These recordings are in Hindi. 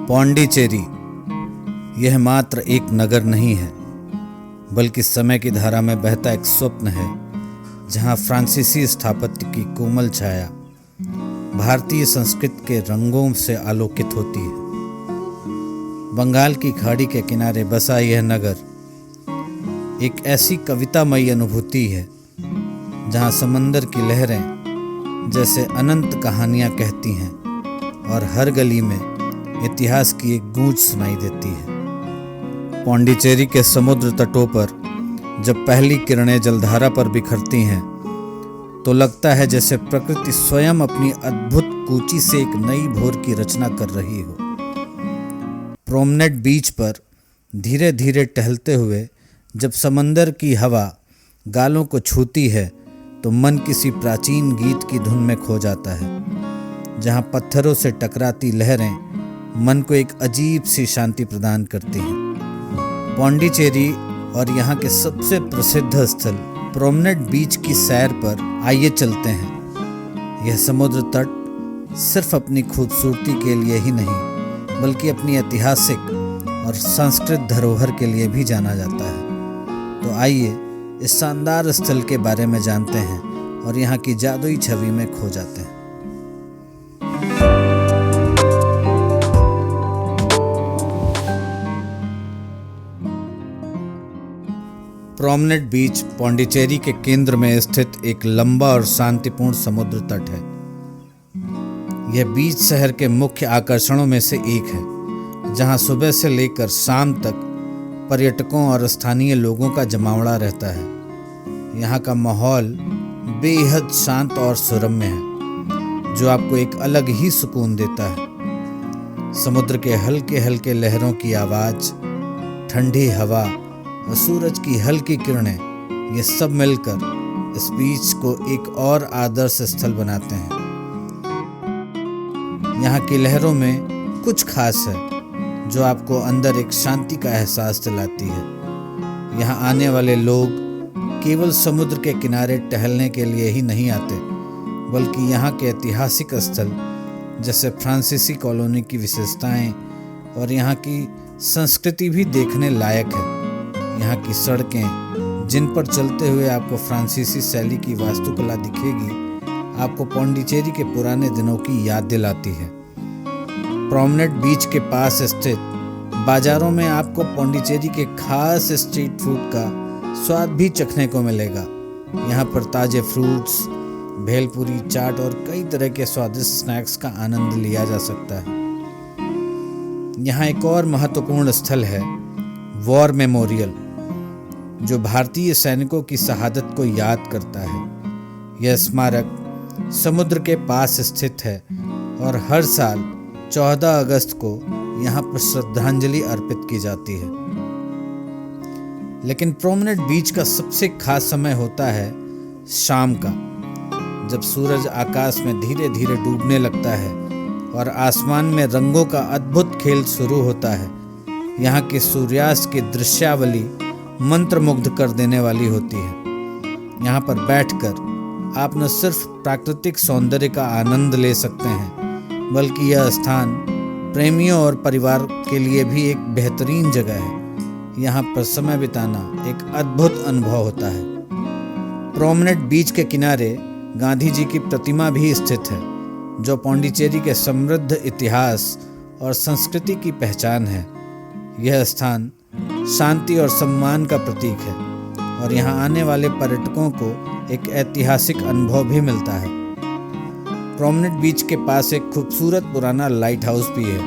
पौंडीचेरी यह मात्र एक नगर नहीं है, बल्कि समय की धारा में बहता एक स्वप्न है, जहां फ्रांसीसी स्थापत्य की कोमल छाया भारतीय संस्कृति के रंगों से आलोकित होती है। बंगाल की खाड़ी के किनारे बसा यह नगर एक ऐसी कवितामयी अनुभूति है, जहां समंदर की लहरें जैसे अनंत कहानियां कहती हैं और हर गली में इतिहास की एक गूंज सुनाई देती है। पौंडीचेरी के समुद्र तटों पर जब पहली किरणें जलधारा पर बिखरती हैं, तो लगता है जैसे प्रकृति स्वयं अपनी अद्भुत कूची से एक नई भोर की रचना कर रही हो। प्रोमनेड बीच पर धीरे धीरे टहलते हुए जब समंदर की हवा गालों को छूती है, तो मन किसी प्राचीन गीत की धुन में खो जाता है, जहां पत्थरों से टकराती लहरें मन को एक अजीब सी शांति प्रदान करती हैं। पौंडीचेरी और यहाँ के सबसे प्रसिद्ध स्थल प्रोमनेड बीच की सैर पर आइए चलते हैं। यह समुद्र तट सिर्फ अपनी खूबसूरती के लिए ही नहीं, बल्कि अपनी ऐतिहासिक और सांस्कृतिक धरोहर के लिए भी जाना जाता है। तो आइए इस शानदार स्थल के बारे में जानते हैं और यहाँ की जादुई छवि में खो जाते हैं। प्रोमनेड बीच पौंडीचेरी के केंद्र में स्थित एक लंबा और शांतिपूर्ण समुद्र तट है। यह बीच शहर के मुख्य आकर्षणों में से एक है, जहां सुबह से लेकर शाम तक पर्यटकों और स्थानीय लोगों का जमावड़ा रहता है। यहाँ का माहौल बेहद शांत और सुरम्य है, जो आपको एक अलग ही सुकून देता है। समुद्र के हल्के हल्के लहरों की आवाज़, ठंडी हवा और सूरज की हल्की किरणें, ये सब मिलकर इस बीच को एक और आदर्श स्थल बनाते हैं। यहाँ की लहरों में कुछ खास है, जो आपको अंदर एक शांति का एहसास दिलाती है। यहाँ आने वाले लोग केवल समुद्र के किनारे टहलने के लिए ही नहीं आते, बल्कि यहाँ के ऐतिहासिक स्थल जैसे फ्रांसीसी कॉलोनी की विशेषताएं और यहाँ की संस्कृति भी देखने लायक है। यहाँ की सड़कें, जिन पर चलते हुए आपको फ्रांसीसी शैली की वास्तुकला दिखेगी, आपको पौंडीचेरी के पुराने दिनों की याद दिलाती है। प्रोमनेड बीच के पास स्थित बाजारों में आपको पौंडीचेरी के खास स्ट्रीट फूड का स्वाद भी चखने को मिलेगा। यहाँ पर ताजे फ्रूट्स, भेलपुरी, चाट और कई तरह के स्वादिष्ट स्नैक्स का आनंद लिया जा सकता है। यहाँ एक और महत्वपूर्ण स्थल है वॉर मेमोरियल, जो भारतीय सैनिकों की शहादत को याद करता है। यह स्मारक समुद्र के पास स्थित है और हर साल 14 अगस्त को यहाँ पर श्रद्धांजलि अर्पित की जाती है। लेकिन प्रोमनेड बीच का सबसे खास समय होता है शाम का, जब सूरज आकाश में धीरे धीरे डूबने लगता है और आसमान में रंगों का अद्भुत खेल शुरू होता है। यहाँ के सूर्यास्त की दृश्यावली मंत्रमुग्ध कर देने वाली होती है। यहाँ पर बैठकर आप न सिर्फ प्राकृतिक सौंदर्य का आनंद ले सकते हैं, बल्कि यह स्थान प्रेमियों और परिवार के लिए भी एक बेहतरीन जगह है। यहाँ पर समय बिताना एक अद्भुत अनुभव होता है। प्रोमनेड बीच के किनारे गांधी जी की प्रतिमा भी स्थित है, जो पौंडीचेरी के समृद्ध इतिहास और संस्कृति की पहचान है। यह स्थान शांति और सम्मान का प्रतीक है और यहाँ आने वाले पर्यटकों को एक ऐतिहासिक अनुभव भी मिलता है। प्रोमनेड बीच के पास एक खूबसूरत पुराना लाइट हाउस भी है,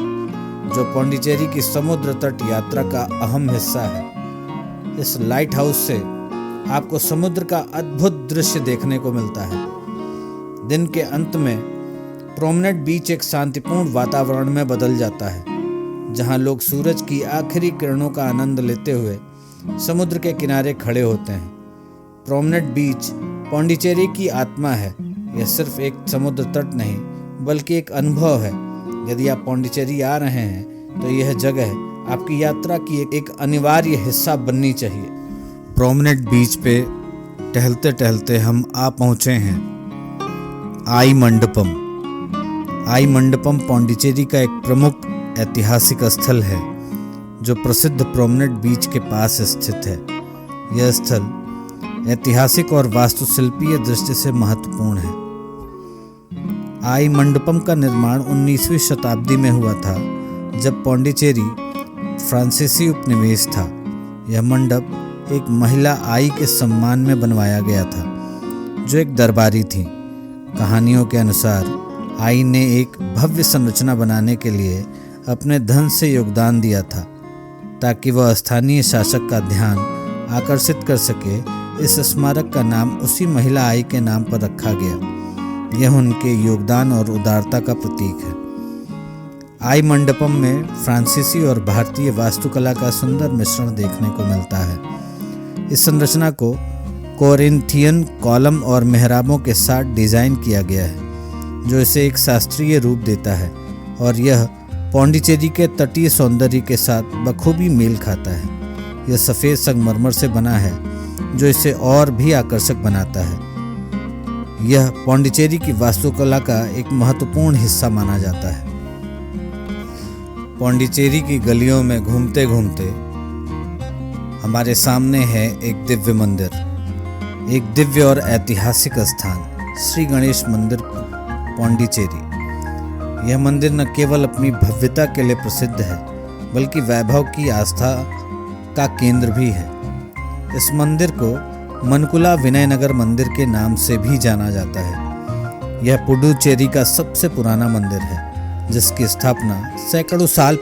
जो पौंडीचेरी की समुद्र तट यात्रा का अहम हिस्सा है। इस लाइट हाउस से आपको समुद्र का अद्भुत दृश्य देखने को मिलता है। दिन के अंत में प्रोमनेड बीच एक शांतिपूर्ण वातावरण में बदल जाता है, जहां लोग सूरज की आखिरी किरणों का आनंद लेते हुए समुद्र के किनारे खड़े होते हैं। प्रोमनेड बीच पौंडीचेरी की आत्मा है। यह सिर्फ एक समुद्र तट नहीं, बल्कि एक अनुभव है। यदि आप पौंडीचेरी आ रहे हैं, तो यह जगह आपकी यात्रा की एक अनिवार्य हिस्सा बननी चाहिए। प्रोमनेड बीच पे टहलते टहलते हम आ पहुँचे हैं आई मंडपम। आई मंडपम पौंडीचेरी का एक प्रमुख ऐतिहासिक स्थल है जो प्रसिद्ध प्रोमनेड बीच के पास स्थित है। यह स्थल ऐतिहासिक और वास्तुशिल्पीय दृष्टि से महत्वपूर्ण है। आई मंडपम का निर्माण 19वीं शताब्दी में हुआ था, जब पौंडीचेरी फ्रांसीसी उपनिवेश था। यह मंडप एक महिला आई के सम्मान में बनवाया गया था, जो एक दरबारी थी। कहानियों के अनुसार आई ने एक भव्य संरचना बनाने के लिए अपने धन से योगदान दिया था, ताकि वह स्थानीय शासक का ध्यान आकर्षित कर सके। इस स्मारक का नाम उसी महिला आई के नाम पर रखा गया। यह उनके योगदान और उदारता का प्रतीक है। आई मंडपम में फ्रांसीसी और भारतीय वास्तुकला का सुंदर मिश्रण देखने को मिलता है। इस संरचना को कोरिंथियन कॉलम और मेहराबों के साथ डिजाइन किया गया है, जो इसे एक शास्त्रीय रूप देता है, और यह पौंडीचेरी के तटीय सौंदर्य के साथ बखूबी मेल खाता है। यह सफ़ेद संगमरमर से बना है, जो इसे और भी आकर्षक बनाता है। यह पौंडीचेरी की वास्तुकला का एक महत्वपूर्ण हिस्सा माना जाता है। पौंडीचेरी की गलियों में घूमते घूमते हमारे सामने है एक दिव्य मंदिर, एक दिव्य और ऐतिहासिक स्थान, श्री गणेश मंदिर पौंडीचेरी। यह मंदिर न केवल अपनी भव्यता के लिए प्रसिद्ध है, बल्कि वैभव की आस्था का केंद्र भी है। इस मंदिर को मनकुला विनयनगर मंदिर के नाम से भी जाना जाता है। यह पुडुचेरी का सबसे पुराना मंदिर है, जिसकी स्थापना सैकड़ों साल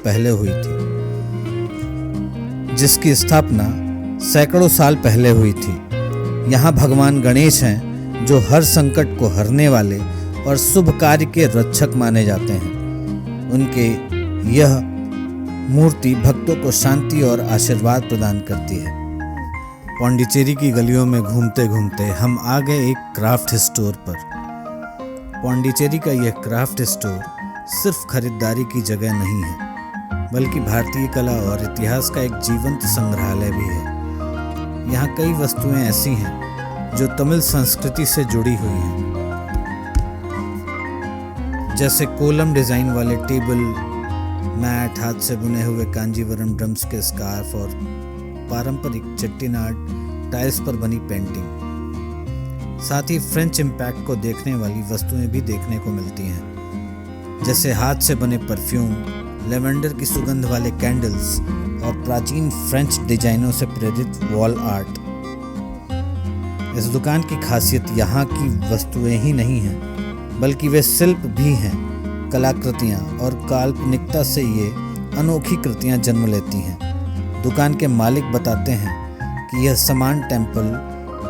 पहले हुई थी। यहाँ भगवान गणेश हैं, जो हर संकट को हरने वाले और शुभ कार्य के रक्षक माने जाते हैं। उनके यह मूर्ति भक्तों को शांति और आशीर्वाद प्रदान करती है। पौंडीचेरी की गलियों में घूमते घूमते हम आ गए एक क्राफ्ट स्टोर पर। पौंडीचेरी का यह क्राफ्ट स्टोर सिर्फ खरीदारी की जगह नहीं है, बल्कि भारतीय कला और इतिहास का एक जीवंत संग्रहालय भी है। यहाँ कई वस्तुएं ऐसी हैं जो तमिल संस्कृति से जुड़ी हुई हैं, जैसे कोलम डिजाइन वाले टेबल मैट, हाथ से बुने हुए कांजीवरम ड्रम्स के स्कार्फ और पारंपरिक चेट्टीनाड टाइल्स पर बनी पेंटिंग। साथ ही फ्रेंच इम्पैक्ट को देखने वाली वस्तुएं भी देखने को मिलती हैं, जैसे हाथ से बने परफ्यूम, लेवेंडर की सुगंध वाले कैंडल्स और प्राचीन फ्रेंच डिजाइनों से प्रेरित वॉल आर्ट। इस दुकान की खासियत यहाँ की वस्तुएं ही नहीं हैं, बल्कि वे शिल्प भी हैं। कलाकृतियाँ और काल्पनिकता से ये अनोखी कृतियाँ जन्म लेती हैं। दुकान के मालिक बताते हैं कि यह सामान टेम्पल,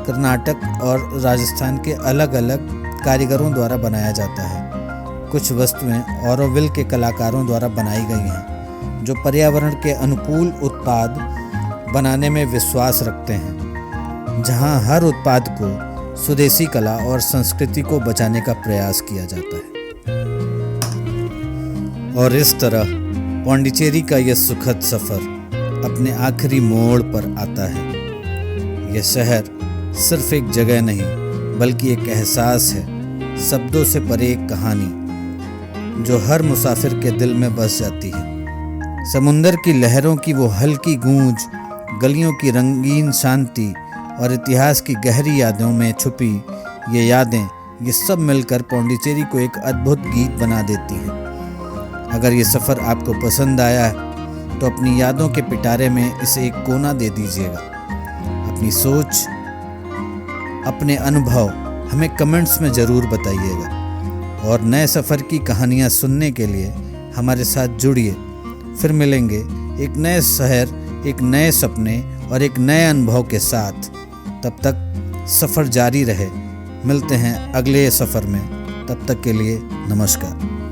कर्नाटक और राजस्थान के अलग अलग कारीगरों द्वारा बनाया जाता है। कुछ वस्तुएं ऑरोविल के कलाकारों द्वारा बनाई गई हैं, जो पर्यावरण के अनुकूल उत्पाद बनाने में विश्वास रखते हैं, जहां हर उत्पाद को स्वदेशी कला और संस्कृति को बचाने का प्रयास किया जाता है। और इस तरह पौंडीचेरी का यह सुखद सफ़र अपने आखिरी मोड़ पर आता है। यह शहर सिर्फ एक जगह नहीं, बल्कि एक एहसास है, शब्दों से परे एक कहानी जो हर मुसाफिर के दिल में बस जाती है। समुंदर की लहरों की वो हल्की गूंज, गलियों की रंगीन शांति और इतिहास की गहरी यादों में छुपी ये यादें, ये सब मिलकर पौंडीचेरी को एक अद्भुत गीत बना देती हैं। अगर ये सफ़र आपको पसंद आया तो अपनी यादों के पिटारे में इसे एक कोना दे दीजिएगा। अपनी सोच, अपने अनुभव हमें कमेंट्स में ज़रूर बताइएगा, और नए सफ़र की कहानियाँ सुनने के लिए हमारे साथ जुड़िए। फिर मिलेंगे एक नए शहर, एक नए सपने और एक नए अनुभव के साथ। तब तक सफ़र जारी रहे। मिलते हैं अगले सफ़र में। तब तक के लिए नमस्कार।